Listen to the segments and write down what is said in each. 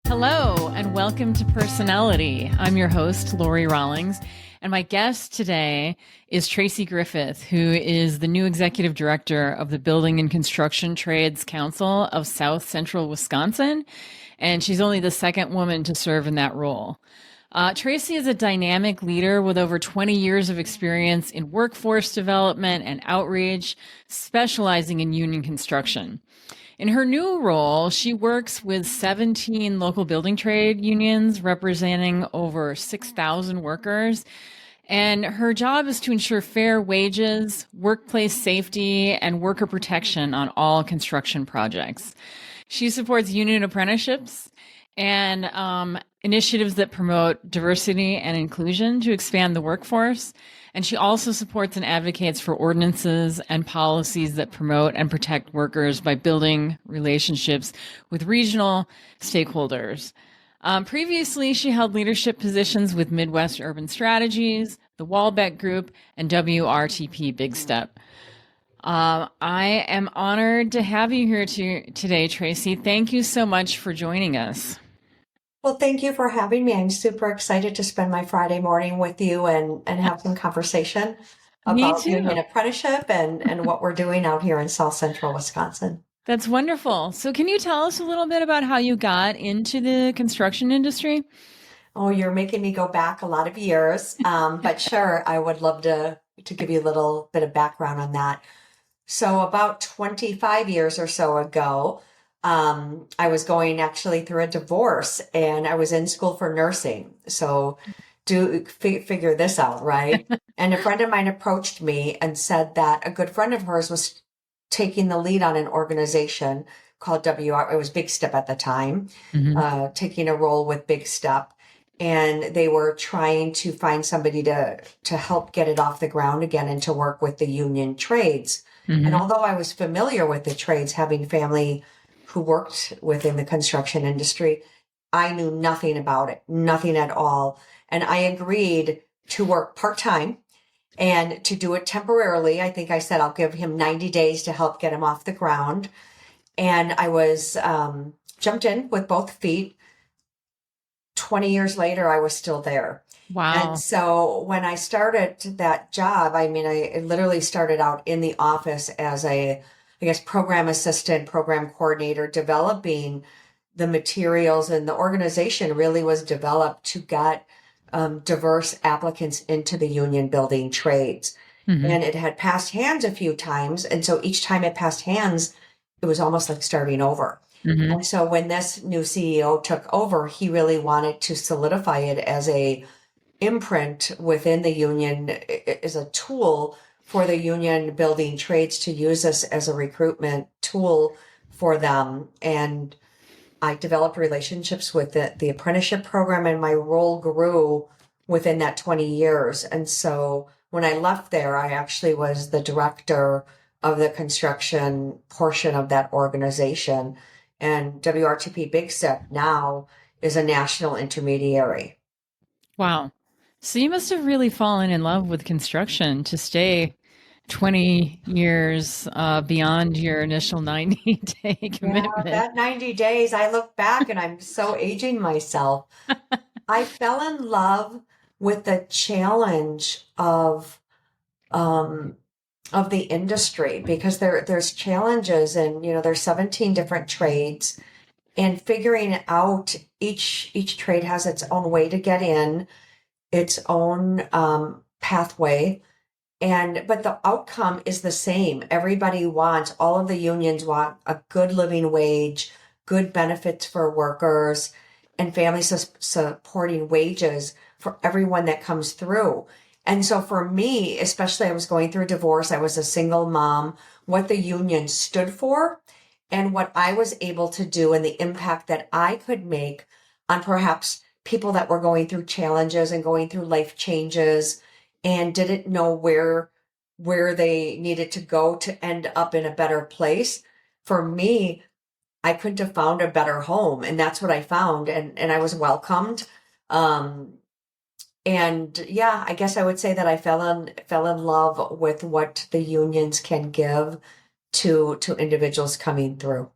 Hello, and welcome to Personality. I'm your host, Lori Rawlings, and my guest today is Tracey Griffith, who is the new executive director of the Building and Construction Trades Council of South Central Wisconsin, and she's only the second woman to serve in that role. Tracey is a dynamic leader with over 20 years of experience in workforce development and outreach, specializing in union construction. In her new role, she works with 17 local building trade unions representing over 6,000 workers. And her job is to ensure fair wages, workplace safety, and worker protection on all construction projects. She supports union apprenticeships and initiatives that promote diversity and inclusion to expand the workforce. And she also supports and advocates for ordinances and policies that promote and protect workers by building relationships with regional stakeholders. Previously, she held leadership positions with Midwest Urban Strategies, the Walbeck Group, and WRTP Big Step. I am honored to have you here today, Tracey. Thank you so much for joining us. Well, thank you for having me. I'm super excited to spend my Friday morning with you and have some conversation about union apprenticeship and what we're doing out here in South Central Wisconsin. That's wonderful. So can you tell us a little bit about how you got into the construction industry? Oh, you're making me go back a lot of years. But sure, I would love to give you a little bit of background on that. So about 25 years or so ago, I was going actually through a divorce and I was in school for nursing. So figure this out, right? And a friend of mine approached me and said that a good friend of hers was taking the lead on an organization called it was Big Step at the time, taking a role with Big Step. And they were trying to find somebody to help get it off the ground again and to work with the union trades. And although I was familiar with the trades, having family who worked within the construction industry, I knew nothing about it, nothing at all. And I agreed to work part-time and to do it temporarily. I think I said I'll give him 90 days to help get him off the ground. And I was jumped in with both feet. 20 years later, I was still there. Wow. And so when I started that job, I literally started out in the office as program assistant, program coordinator, developing the materials, and the organization really was developed to get diverse applicants into the union building trades. And it had passed hands a few times. And so each time it passed hands, it was almost like starting over. And so when this new CEO took over, he really wanted to solidify it as a imprint within the union, as a tool for the union building trades to use this as a recruitment tool for them. And I developed relationships with the apprenticeship program, and my role grew within that 20 years. And so when I left there, I actually was the director of the construction portion of that organization. And WRTP Big Step now is a national intermediary. Wow. So you must have really fallen in love with construction to stay 20 years beyond your initial 90-day commitment. Yeah, that 90 days, I look back and I'm so aging myself. I fell in love with the challenge of the industry, because there's challenges, and there's 17 different trades, and figuring out each trade has its own way to get in, its own pathway, but the outcome is the same. All of the unions want a good living wage, good benefits for workers, and families supporting wages for everyone that comes through. And so for me, especially, I was going through a divorce. I was a single mom. What the union stood for and what I was able to do, and the impact that I could make on perhaps people that were going through challenges and going through life changes and didn't know where they needed to go to end up in a better place. For me, I couldn't have found a better home. And that's what I found. And I was welcomed. And yeah, I guess I would say that I fell in love with what the unions can give to individuals coming through.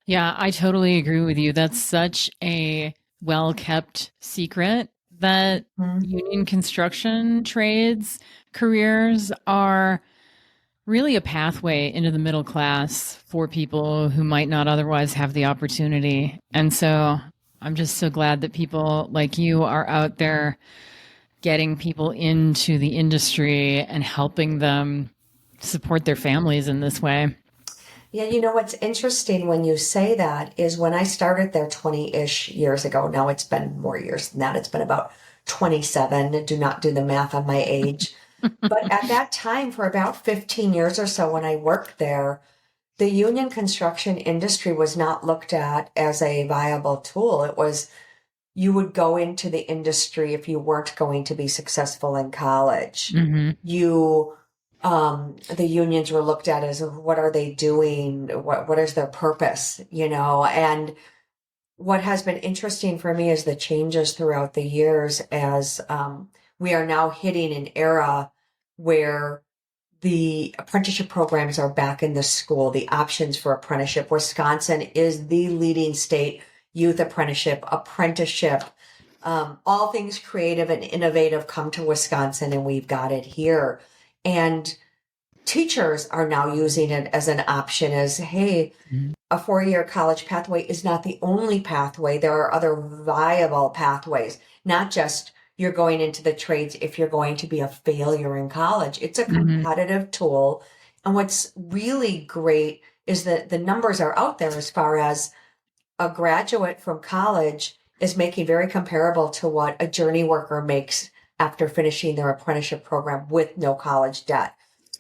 Yeah, I totally agree with you. That's such a well-kept secret that Mhm. union construction trades careers are really a pathway into the middle class for people who might not otherwise have the opportunity. And so I'm just so glad that people like you are out there getting people into the industry and helping them support their families in this way. Yeah, you know what's interesting when you say that is when I started there 20-ish years ago. Now it's been more years than that. It's been about 27. Do not do the math on my age. But at that time, for about 15 years or so, when I worked there, the union construction industry was not looked at as a viable tool. It was you would go into the industry if you weren't going to be successful in college. Hmm. You, the unions were looked at as what are they doing? What is their purpose? And what has been interesting for me is the changes throughout the years as we are now hitting an era where the apprenticeship programs are back in the school, the options for apprenticeship. Wisconsin is the leading state youth apprenticeship. All things creative and innovative come to Wisconsin, and we've got it here. And teachers are now using it as an option as, hey, a 4-year college pathway is not the only pathway. There are other viable pathways, not just you're going into the trades if you're going to be a failure in college. It's a Hmm. competitive tool. And what's really great is that the numbers are out there as far as a graduate from college is making very comparable to what a journey worker makes after finishing their apprenticeship program with no college debt.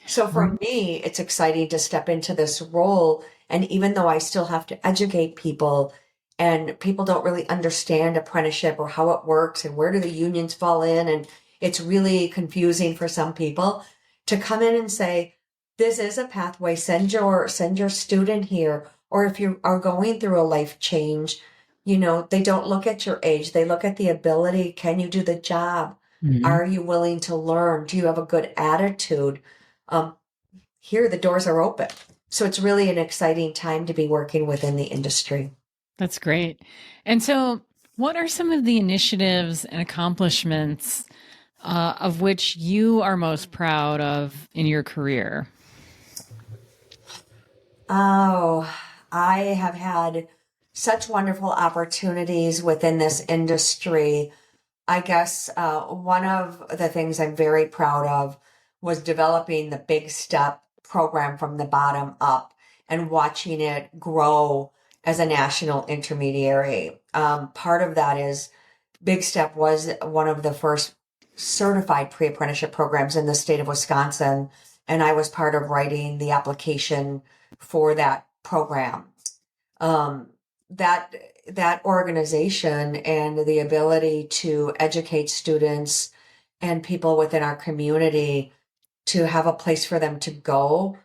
So for me, it's exciting to step into this role. And even though I still have to educate people and people don't really understand apprenticeship or how it works and where do the unions fall in, and it's really confusing for some people to come in and say, this is a pathway, send your student here. Or if you are going through a life change, they don't look at your age. They look at the ability. Can you do the job? Hmm. Are you willing to learn? Do you have a good attitude? Um, Here, the doors are open. So it's really an exciting time to be working within the industry. That's great. And so, what are some of the initiatives and accomplishments of which you are most proud of in your career? Oh, I have had such wonderful opportunities within this industry. I guess one of the things I'm very proud of was developing the Big Step program from the bottom up and watching it grow as a national intermediary. Part of that is Big Step was one of the first certified pre apprenticeship programs in the state of Wisconsin, and I was part of writing the application for that program. Um, that that organization and the ability to educate students and people within our community to have a place for them to go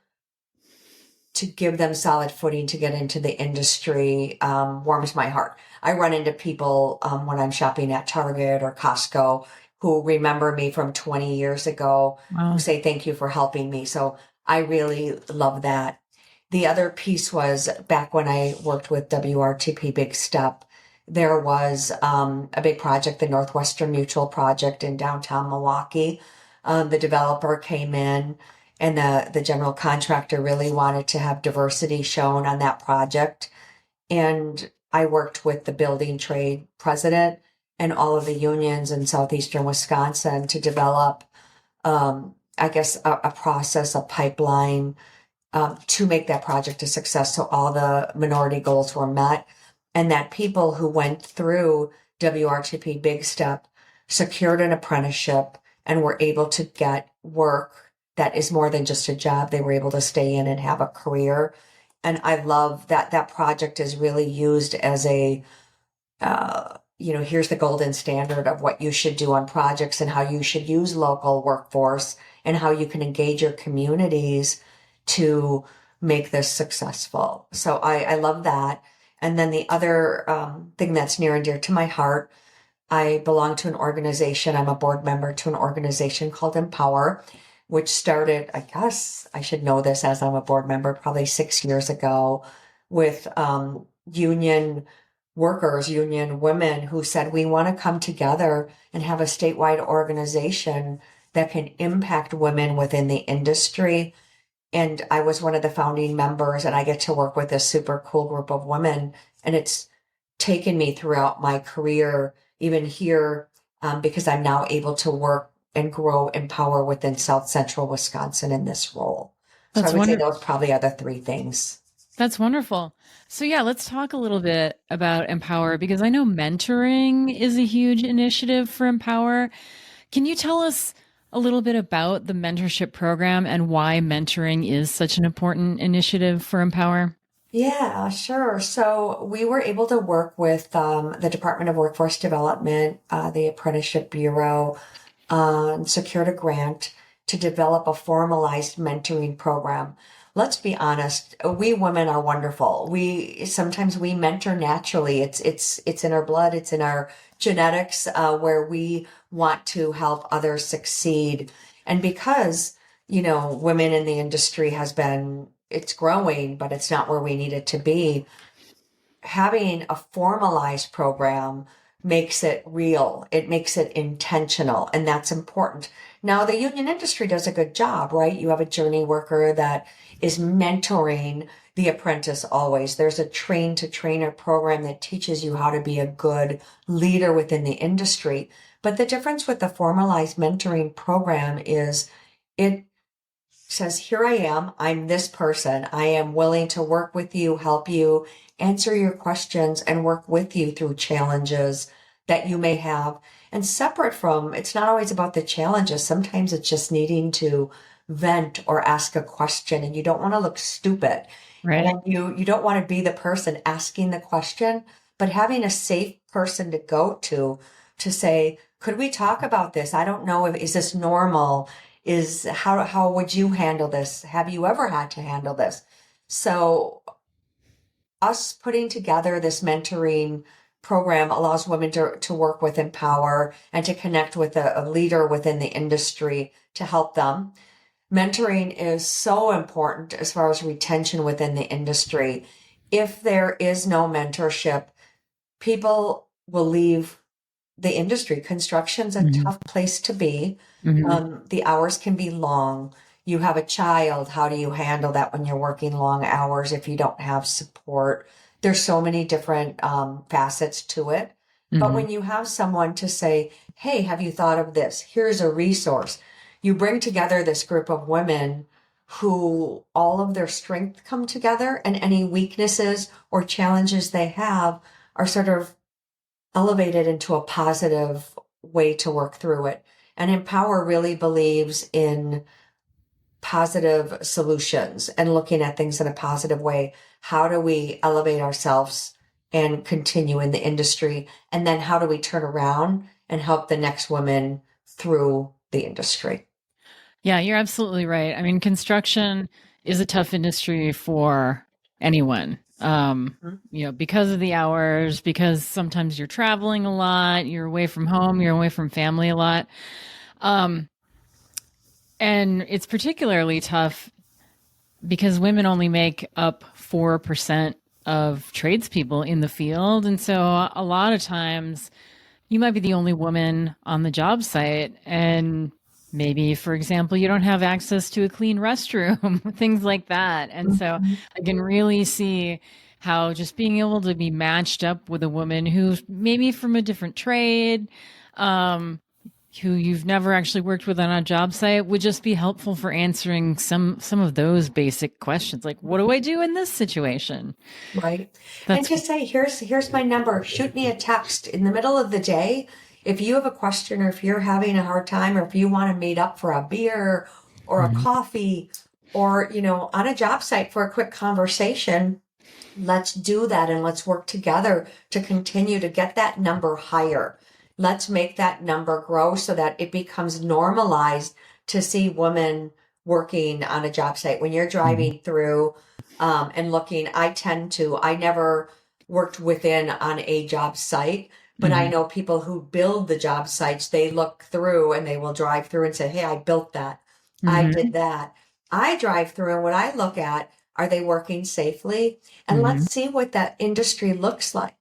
to give them solid footing to get into the industry warms my heart. I run into people when I'm shopping at Target or Costco who remember me from 20 years ago who Wow. say thank you for helping me. So I really love that. The other piece was back when I worked with WRTP Big Step, there was a big project, the Northwestern Mutual Project in downtown Milwaukee. The developer came in and the general contractor really wanted to have diversity shown on that project. And I worked with the building trade president and all of the unions in southeastern Wisconsin to develop, I guess, a process, a pipeline to make that project a success. So all the minority goals were met, and that people who went through WRTP Big Step secured an apprenticeship and were able to get work that is more than just a job. They were able to stay in and have a career. And I love that that project is really used as here's the golden standard of what you should do on projects and how you should use local workforce and how you can engage your communities to make this successful. So I love that. And then the other thing that's near and dear to my heart, I belong to an organization. I'm a board member to an organization called Empower, which started, I guess I should know this as I'm a board member, probably 6 years ago with union workers, union women who said, we want to come together and have a statewide organization that can impact women within the industry. And I was one of the founding members, and I get to work with this super cool group of women. And it's taken me throughout my career, even here, because I'm now able to work and grow and empower within South Central Wisconsin in this role. So That's I would say wonderful. those probably are the three things. That's wonderful. So yeah, let's talk a little bit about Empower because I know mentoring is a huge initiative for Empower. Can you tell us a little bit about the mentorship program and why mentoring is such an important initiative for Empower? Yeah, sure. So we were able to work with the Department of Workforce Development, the Apprenticeship Bureau, and secured a grant to develop a formalized mentoring program. Let's be honest, we women are wonderful. We sometimes we mentor naturally. It's in our blood, it's in our genetics, where we want to help others succeed. And because, women in the industry it's growing, but it's not where we need it to be. Having a formalized program makes it real. It makes it intentional, and that's important. Now, the union industry does a good job, right? You have a journey worker that is mentoring the apprentice always. There's a train to trainer program that teaches you how to be a good leader within the industry. But the difference with the formalized mentoring program is it says, here I am, I'm this person. I am willing to work with you, help you, answer your questions, and work with you through challenges that you may have. And separate from, it's not always about the challenges. Sometimes it's just needing to vent or ask a question, and you don't want to look stupid. Right. And you don't want to be the person asking the question, but having a safe person to go to say, could we talk about this? I don't know is this normal? How would you handle this? Have you ever had to handle this? So us putting together this mentoring program allows women to work with Empower and to connect with a leader within the industry to help them. Mentoring is so important as far as retention within the industry. If there is no mentorship, people will leave the industry. Construction's a Mhm. tough place to be. Mhm. The hours can be long. You have a child. How do you handle that when you're working long hours if you don't have support? There's so many different facets to it. But Mhm. when you have someone to say, hey, have you thought of this? Here's a resource. You bring together this group of women who all of their strength come together, and any weaknesses or challenges they have are sort of elevated into a positive way to work through it. And Empower really believes in positive solutions and looking at things in a positive way. How do we elevate ourselves and continue in the industry? And then how do we turn around and help the next woman through the industry? Yeah, you're absolutely right. I mean, construction is a tough industry for anyone. Mhm. Because of the hours, because sometimes you're traveling a lot, you're away from home, you're away from family a lot. Um, and it's particularly tough because women only make up 4% of tradespeople in the field. And so a lot of times you might be the only woman on the job site. And maybe, for example, you don't have access to a clean restroom, things like that. And so Mhm. I can really see how just being able to be matched up with a woman who's maybe from a different trade, um, who you've never actually worked with on a job site would just be helpful for answering some of those basic questions like what do I do in this situation. Right. And That's just say, here's my number. Shoot me a text in the middle of the day. If you have a question or if you're having a hard time or if you want to meet up for a beer or a Mhm. coffee or, on a job site for a quick conversation, let's do that and let's work together to continue to get that number higher. Let's make that number grow so that it becomes normalized to see women working on a job site. When you're Mhm. driving through and looking, I never worked within on a job site, but I Mhm. know people who build the job sites, they look through and they will drive through and say, hey, I built that. I Mhm. did that. I drive through and what I look at Are they working safely? And let's Hmm. see what that industry looks like.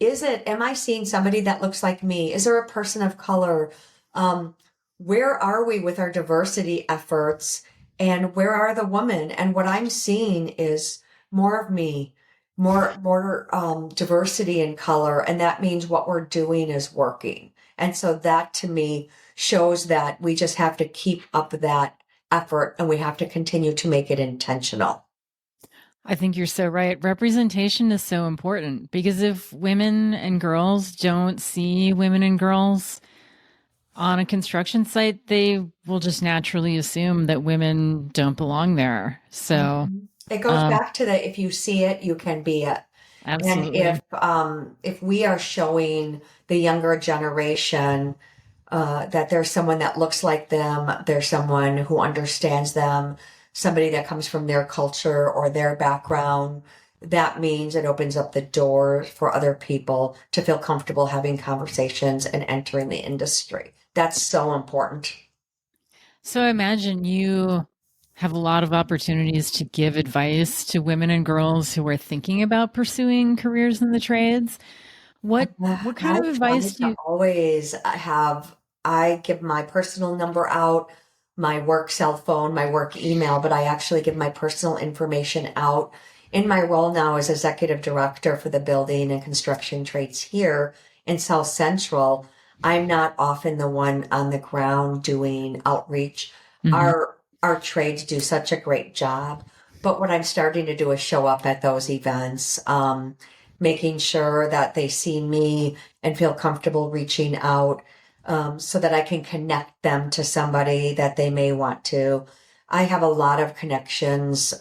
Am I seeing somebody that looks like me? Is there a person of color? Um, where are we with our diversity efforts? And where are the women? And what I'm seeing is more of me, more diversity in color. And that means what we're doing is working. And so that to me shows that we just have to keep up that effort and we have to continue to make it intentional. I think you're so right. Representation is so important because if women and girls don't see women and girls on a construction site, they will just naturally assume that women don't belong there. So, Mhm. It goes um, back to the if you see it, you can be it. And absolutely. if we are showing the younger generation that there's someone that looks like them, there's someone who understands them, somebody that comes from their culture or their background, that means it opens up the door for other people to feel comfortable having conversations and entering the industry. That's so important. So I imagine you have a lot of opportunities to give advice to women and girls who are thinking about pursuing careers in the trades. What kind I of try advice do to you? always I give my personal number out, my work cell phone, my work email, but I actually give my personal information out. In my role now as executive director for the building and construction trades here in South Central, I'm not often the one on the ground doing outreach. Mhm. Our trades do such a great job, but what I'm starting to do is show up at those events. Making sure that they see me and feel comfortable reaching out so that I can connect them to somebody that they may want to. I have a lot of connections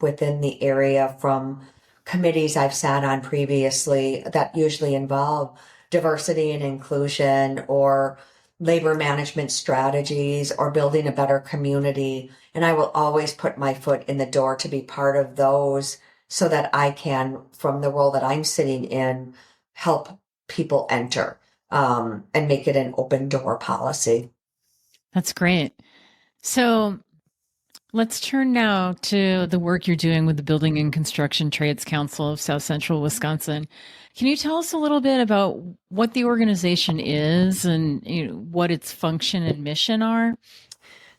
within the area from committees I've sat on previously that usually involve diversity and inclusion or labor management strategies or building a better community. And I will always put my foot in the door to be part of those so that I can, from the role that I'm sitting in, help people enter and make it an open door policy. That's great. So let's turn now to the work you're doing with the Building and Construction Trades Council of South Central Wisconsin. Can you tell us a little bit about what the organization is and what its function and mission are?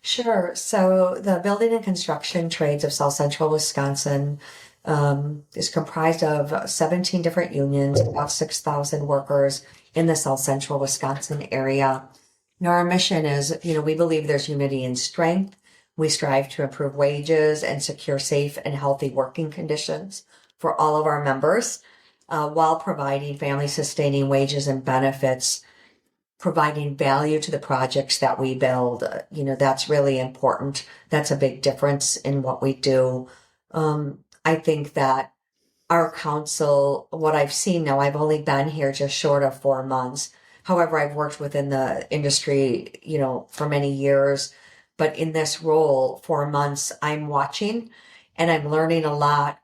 Sure. So the building and construction trades of South Central Wisconsin is comprised of 17 different unions, about 6,000 workers in the South Central Wisconsin area. Our mission is, we believe there's unity in strength. We strive to improve wages and secure safe and healthy working conditions for all of our members, while providing family sustaining wages and benefits, providing value to the projects that we build. That's really important. That's a big difference in what we do. I think that our council, what I've seen now, I've only been here just short of 4 months. However, I've worked within the industry, for many years. But in this role, 4 months, I'm watching and I'm learning a lot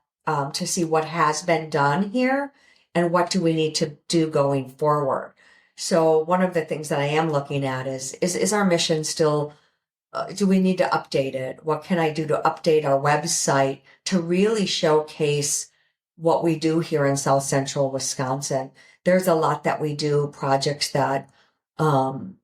to see what has been done here and what do we need to do going forward. So one of the things that I am looking at is our mission still do we need to update it? What can I do to update our website to really showcase what we do here in South Central Wisconsin? There's a lot that we do, projects that um,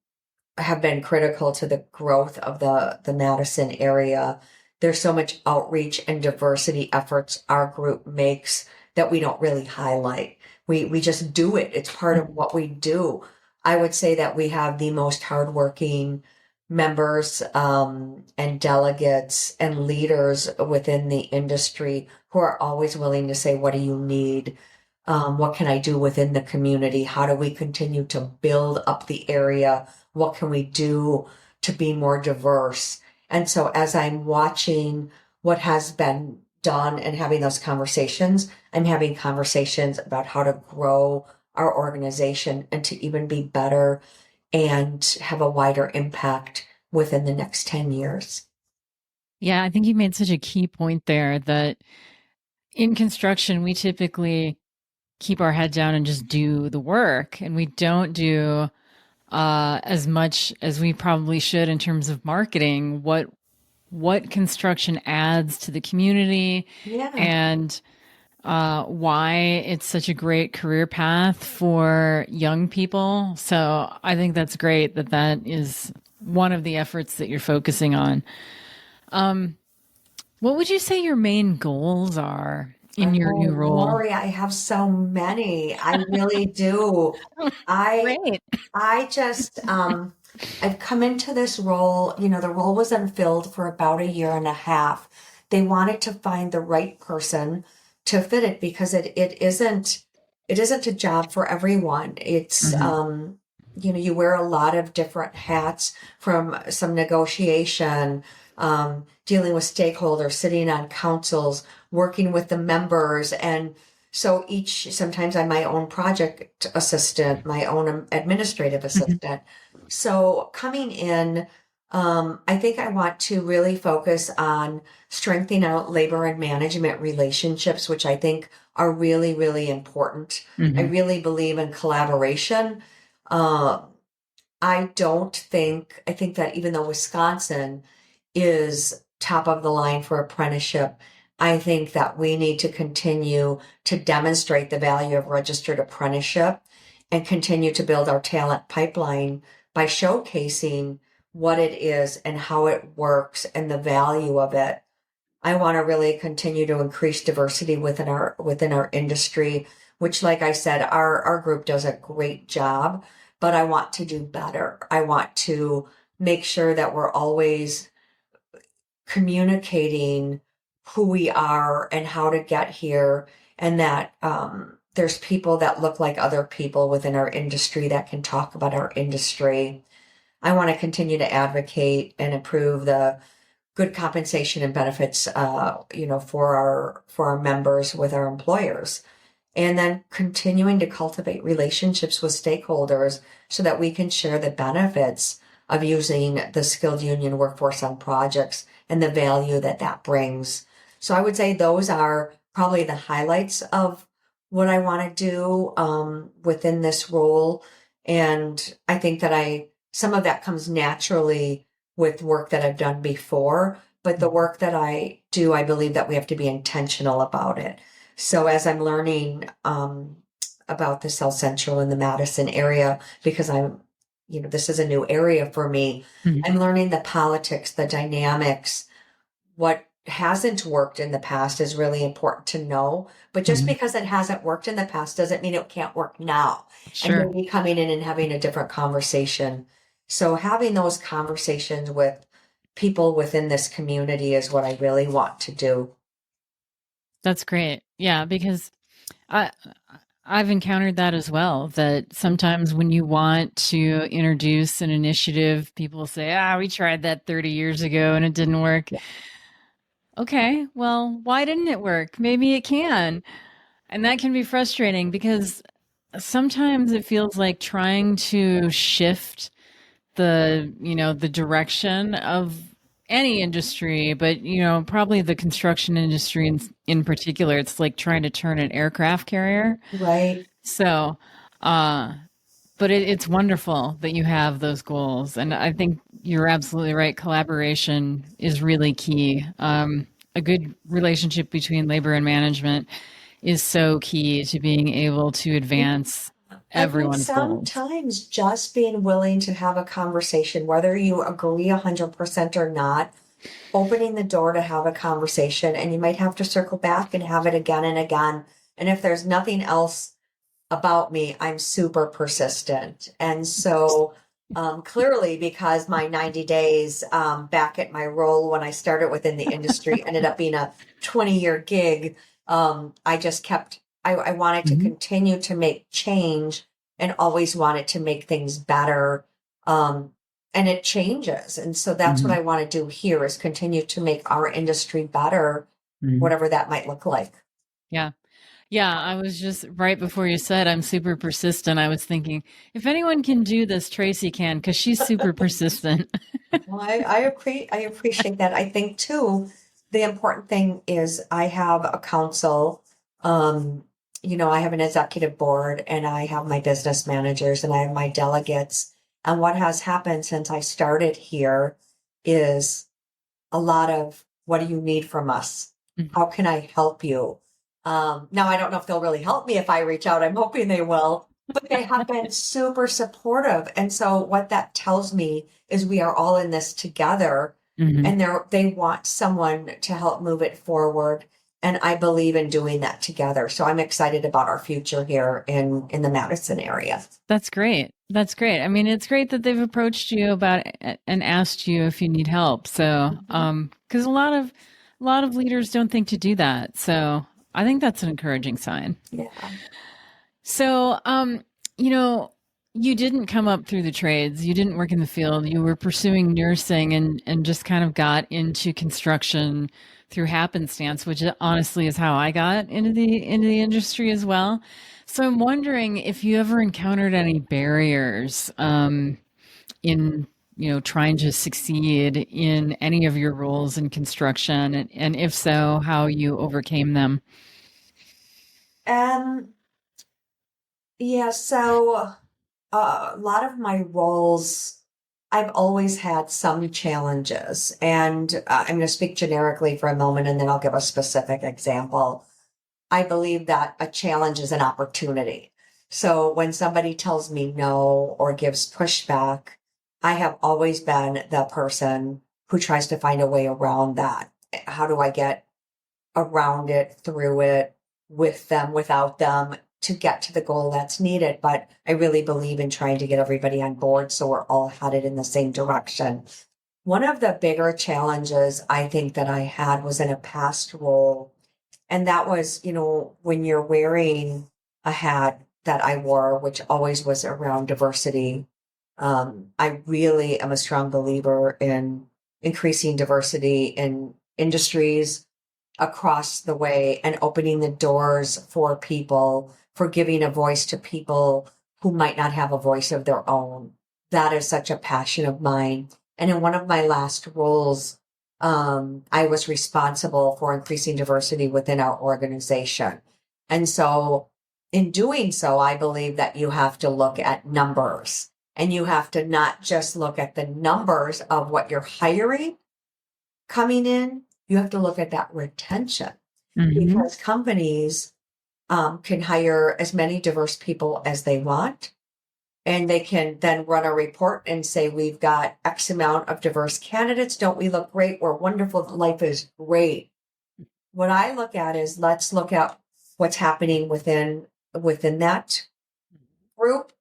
have been critical to the growth of the Madison area. There's so much outreach and diversity efforts our group makes that we don't really highlight. We just do it. It's part of what we do. I would say that we have the most hardworking members and delegates and leaders within the industry who are always willing to say, what do you need? What can I do within the community? How do we continue to build up the area? What can we do to be more diverse? And so as I'm watching what has been done and having those conversations, I'm having conversations about how to grow our organization and to even be better and have a wider impact within the next 10 years. Yeah, I think you made such a key point there that in construction, we typically keep our head down and just do the work, and we don't do as much as we probably should in terms of marketing what what construction adds to the community Yeah. and why it's such a great career path for young people. So I think that's great that that is one of the efforts that you're focusing on. What would you say your main goals are in your new Oh, role? Lori, I have so many. I really do. I Great. I just I've come into this role, the role was unfilled for about a year and a half. They wanted to find the right person to fit it because it isn't a job for everyone. It's Hmm. you wear a lot of different hats, from some negotiation, dealing with stakeholders, sitting on councils, working with the members. And so sometimes I'm my own project assistant, my own administrative assistant. So coming in, I think I want to really focus on strengthening out labor and management relationships, which I think are really, really important. I Hmm. really believe in collaboration. Uh, I think that even though Wisconsin is top of the line for apprenticeship, I think that we need to continue to demonstrate the value of registered apprenticeship and continue to build our talent pipeline by showcasing what it is and how it works and the value of it. I want to really continue to increase diversity within our industry, which, like I said, our group does a great job, but I want to do better. I want to make sure that we're always communicating who we are and how to get here, and that there's people that look like other people within our industry that can talk about our industry. I want to continue to advocate and improve the good compensation and benefits, for our members with our employers, and then continuing to cultivate relationships with stakeholders so that we can share the benefits of using the skilled union workforce on projects and the value that that brings. So I would say those are probably the highlights of what I want to do within this role. And I think that some of that comes naturally with work that I've done before, but the work that I do, I believe that we have to be intentional about it. So as I'm learning about the South Central and the Madison area, because this is a new area for me, Hmm. I'm learning the politics, the dynamics, what hasn't worked in the past is really important to know. But just Hmm. because it hasn't worked in the past doesn't mean it can't work now. And Sure. maybe coming in and having a different conversation. So having those conversations with people within this community is what I really want to do. That's great. Yeah, because I I've encountered that as well, that sometimes when you want to introduce an initiative, people say, "Ah, we tried that 30 years ago and it didn't work." Yeah. Okay, well, why didn't it work? Maybe it can. And that can be frustrating because sometimes it feels like trying to shift the direction of any industry, but probably the construction industry in particular, it's like trying to turn an aircraft carrier. Right. So, uh, but it's wonderful that you have those goals. And I think you're absolutely right. Collaboration is really key. A good relationship between labor and management is so key to being able to advance I think everyone's goals. sometimes just being willing to have a conversation, whether you agree 100% or not, opening the door to have a conversation, and you might have to circle back and have it again and again. And if there's nothing else about me, I'm super persistent. And so clearly, because my 90 days back at my role when I started within the industry ended up being a 20-year gig, I just I wanted to Mhm. continue to make change and always wanted to make things better. Um, and it changes. And so that's what Mhm. I want to do here, is continue to make our industry better, Mhm. whatever that might look like. Yeah. Yeah, I was just right before you said I'm super persistent. I was thinking, if anyone can do this, Tracy can, because she's super persistent. Well, I appreciate that. I think too, the important thing is I have a council. Um, I have an executive board, and I have my business managers, and I have my delegates. And what has happened since I started here is a lot of, what do you need from us? Mhm. How can I help you? Now, I don't know if they'll really help me if I reach out. I'm hoping they will, but they have been super supportive. And so what that tells me is we are all in this together, Mhm. and they want someone to help move it forward. And I believe in doing that together. So I'm excited about our future here in the Madison area. That's great. That's great. I mean, it's great that they've approached you about it and asked you if you need help. So, because a lot of leaders don't think to do that. So, I think that's an encouraging sign. Yeah. So, you know, you didn't come up through the trades. You didn't work in the field. You were pursuing nursing and just kind of got into construction through happenstance, which honestly is how I got into the industry as well. So I'm wondering if you ever encountered any barriers in trying to succeed in any of your roles in construction, and if so, how you overcame them. Um, yeah, so a lot of my roles, I've always had some challenges. And I'm going to speak generically for a moment and then I'll give a specific example. I believe that a challenge is an opportunity. So when somebody tells me no or gives pushback, I have always been the person who tries to find a way around that. How do I get around it, through it, with them, without them, to get to the goal that's needed? But I really believe in trying to get everybody on board so we're all headed in the same direction. One of the bigger challenges I think that I had was in a past role, and that was, when you're wearing a hat that I wore, which always was around diversity. I really am a strong believer in increasing diversity in industries across the way and opening the doors for people, for giving a voice to people who might not have a voice of their own. That is such a passion of mine. And in one of my last roles, I was responsible for increasing diversity within our organization. And so in doing so, I believe that you have to look at numbers, and you have to not just look at the numbers of what you're hiring coming in. You have to look at that retention, Hmm. because companies can hire as many diverse people as they want. And they can then run a report and say, we've got X amount of diverse candidates. Don't we look great? We're wonderful. Life is great. What I look at is, let's look at what's happening within that group.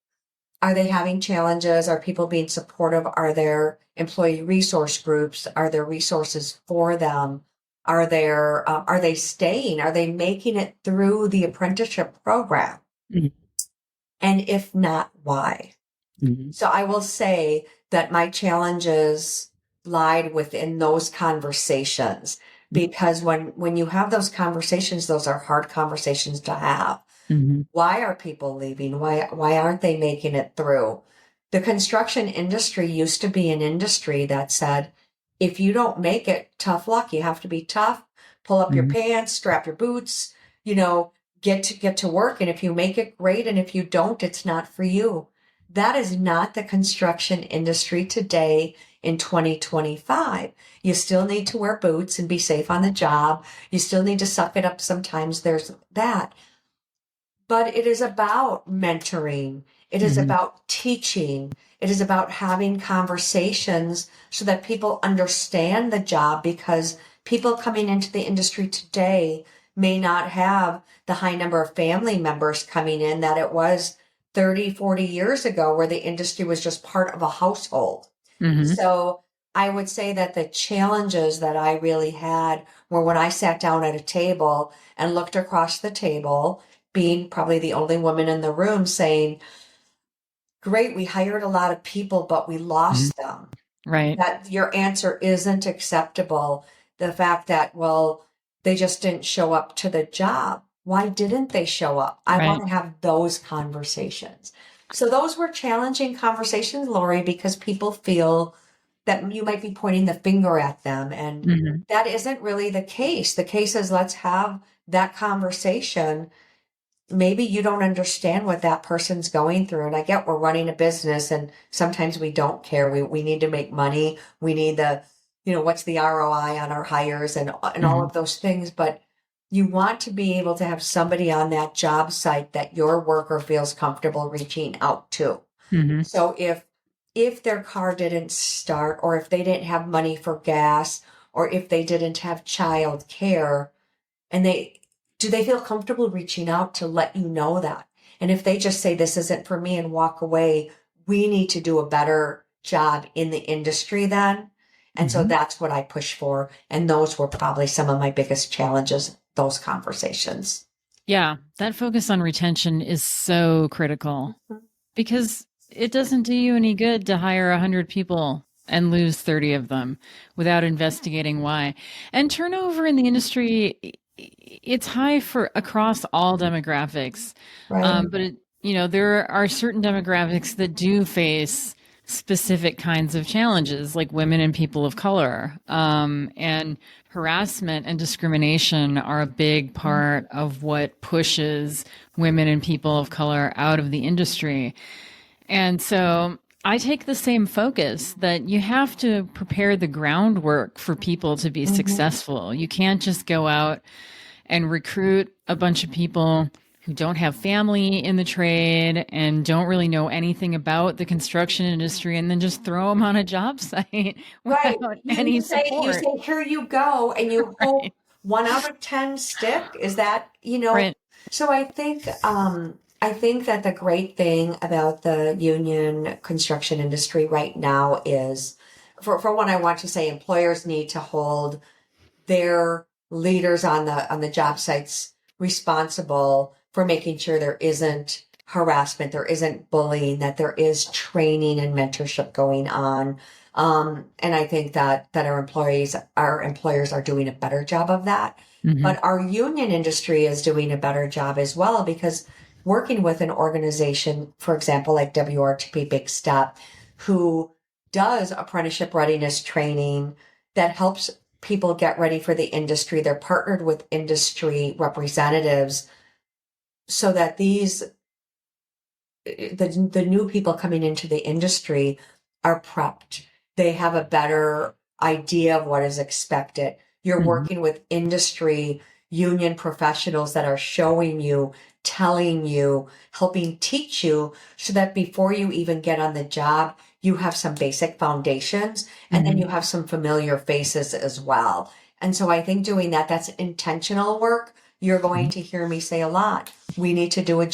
Are they having challenges? Are people being supportive? Are there employee resource groups? Are there resources for them? Are they staying? Are they making it through the apprenticeship program? And if not, why? Hmm. So I will say that my challenges lied within those conversations, because when you have those conversations, those are hard conversations to have. Hmm. Why are people leaving? Why aren't they making it through? The construction industry used to be an industry that said, if you don't make it, tough luck. You have to be tough, pull up your Hmm. pants, strap your boots, get to work. And if you make it, great. And if you don't, it's not for you. That is not the construction industry today in 2025. You still need to wear boots and be safe on the job. You still need to suck it up sometimes. There's that. But it is about mentoring. It is Hmm. about teaching. It is about having conversations so that people understand the job, because people coming into the industry today may not have the high number of family members coming in that it was 30, 40 years ago, where the industry was just part of a household. Hmm. So I would say that the challenges that I really had were when I sat down at a table and looked across the table, being probably the only woman in the room, saying, great, we hired a lot of people, but we Hmm. lost them. Right. That your answer isn't acceptable. The fact that, well, they just didn't show up to the job. Why didn't they show up? I want Right. to have those conversations. So those were challenging conversations, Lori, because people feel that you might be pointing the finger at them. And Hmm. that isn't really the case. The case is, let's have that conversation. Maybe you don't understand what that person's going through. And I get, we're running a business and sometimes we don't care. We need to make money. We need what's the ROI on our hires and all of those things. But you want to be able to have somebody on that job site that your worker feels comfortable reaching out to. Mm-hmm. So if their car didn't start, or if they didn't have money for gas, or if they didn't have child care, and do they feel comfortable reaching out to let you know that? And if they just say, this isn't for me, and walk away, we need to do a better job in the industry then. And so that's what I push for. And those were probably some of my biggest challenges, those conversations. Yeah, that focus on retention is so critical because it doesn't do you any good to hire 100 people and lose 30 of them without investigating why. And turnover in the industry, it's high for across all demographics. Right. But there are certain demographics that do face specific kinds of challenges, like women and people of color. And harassment and discrimination are a big part of what pushes women and people of color out of the industry. And so I take the same focus that you have to prepare the groundwork for people to be successful. You can't just go out and recruit a bunch of people who don't have family in the trade and don't really know anything about the construction industry and then just throw them on a job site without any support. You say, here you go, and you hope 1 out of 10 stick. Is that, Right. So I think that the great thing about the union construction industry right now is, for one, I want to say employers need to hold their leaders on the job sites responsible for making sure there isn't harassment, there isn't bullying, that there is training and mentorship going on. And I think that our employers are doing a better job of that. But our union industry is doing a better job as well, because working with an organization, for example, like WRTP Big Step, who does apprenticeship readiness training that helps people get ready for the industry. They're partnered with industry representatives so that the new people coming into the industry are prepped. They have a better idea of what is expected. You're working with industry union professionals that are showing you, telling you, helping teach you, so that before you even get on the job, you have some basic foundations, and then you have some familiar faces as well. And so I think doing that's intentional work. You're going to hear me say a lot. We need to do a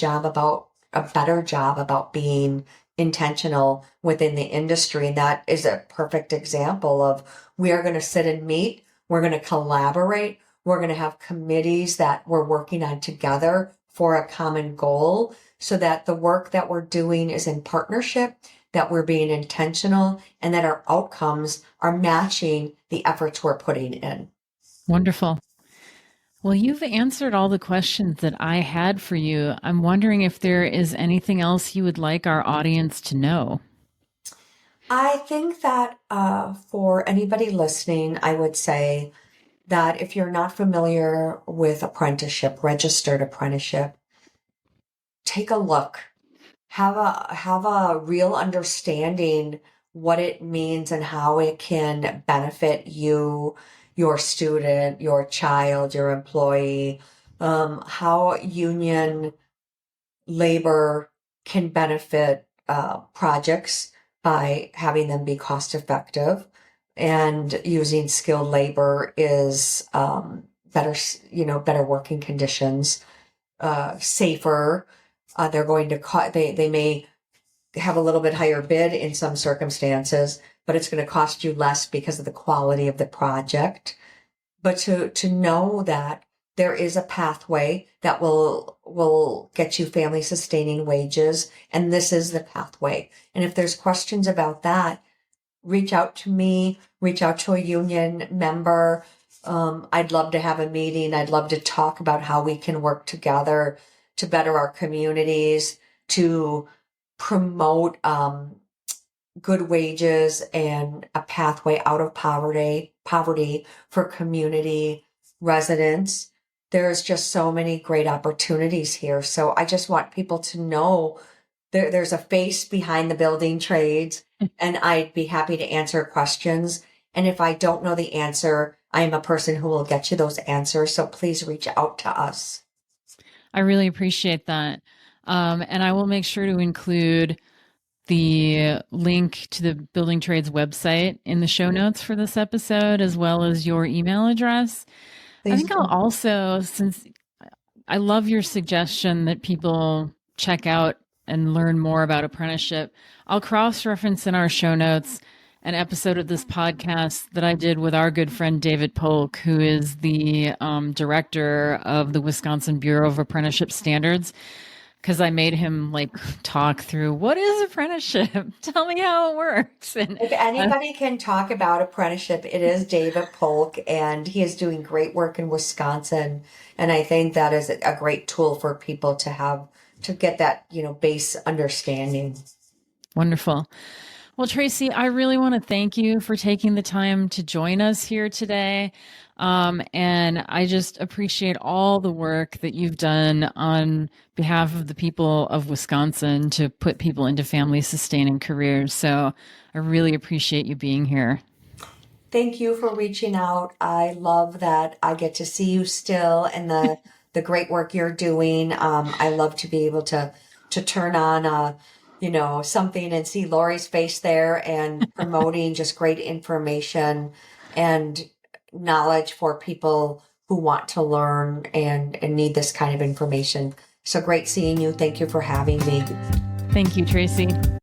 better job about being intentional within the industry. And that is a perfect example of, we are going to sit and meet. We're going to collaborate. We're going to have committees that we're working on together for a common goal, so that the work that we're doing is in partnership, that we're being intentional, and that our outcomes are matching the efforts we're putting in. Wonderful. Well, you've answered all the questions that I had for you. I'm wondering if there is anything else you would like our audience to know. I think that for anybody listening, I would say that if you're not familiar with apprenticeship, registered apprenticeship, take a look. Have a real understanding what it means and how it can benefit you, your student, your child, your employee, how union labor can benefit projects by having them be cost effective, and using skilled labor is better working conditions, safer. They're going to they may have a little bit higher bid in some circumstances, but it's going to cost you less because of the quality of the project. But to know that there is a pathway that will get you family sustaining wages, and this is the pathway. And if there's questions about that, reach out to me, reach out to a union member. I'd love to have a meeting. I'd love to talk about how we can work together to better our communities, to promote good wages and a pathway out of poverty for community residents. There's just so many great opportunities here. So I just want people to know there's a face behind the building trades, and I'd be happy to answer questions. And if I don't know the answer, I am a person who will get you those answers. So please reach out to us. I really appreciate that. And I will make sure to include the link to the Building Trades website in the show notes for this episode, as well as your email address. I Please think I'll do. also, since I love your suggestion that people check out and learn more about apprenticeship, I'll cross-reference in our show notes an episode of this podcast that I did with our good friend David Polk, who is the director of the Wisconsin Bureau of Apprenticeship Standards, because I made him like talk through what is apprenticeship. Tell me how it works. And If anybody can talk about apprenticeship, it is David Polk, and he is doing great work in Wisconsin. And I think that is a great tool for people to have to get that, base understanding. Wonderful. Well, Tracey, I really want to thank you for taking the time to join us here today. And I just appreciate all the work that you've done on behalf of the people of Wisconsin to put people into family sustaining careers. So I really appreciate you being here. Thank you for reaching out. I love that I get to see you still and the great work you're doing. I love to be able to turn on something and see Lori's face there and promoting just great information and knowledge for people who want to learn and need this kind of information. So great seeing you. Thank you for having me. Thank you, Tracey.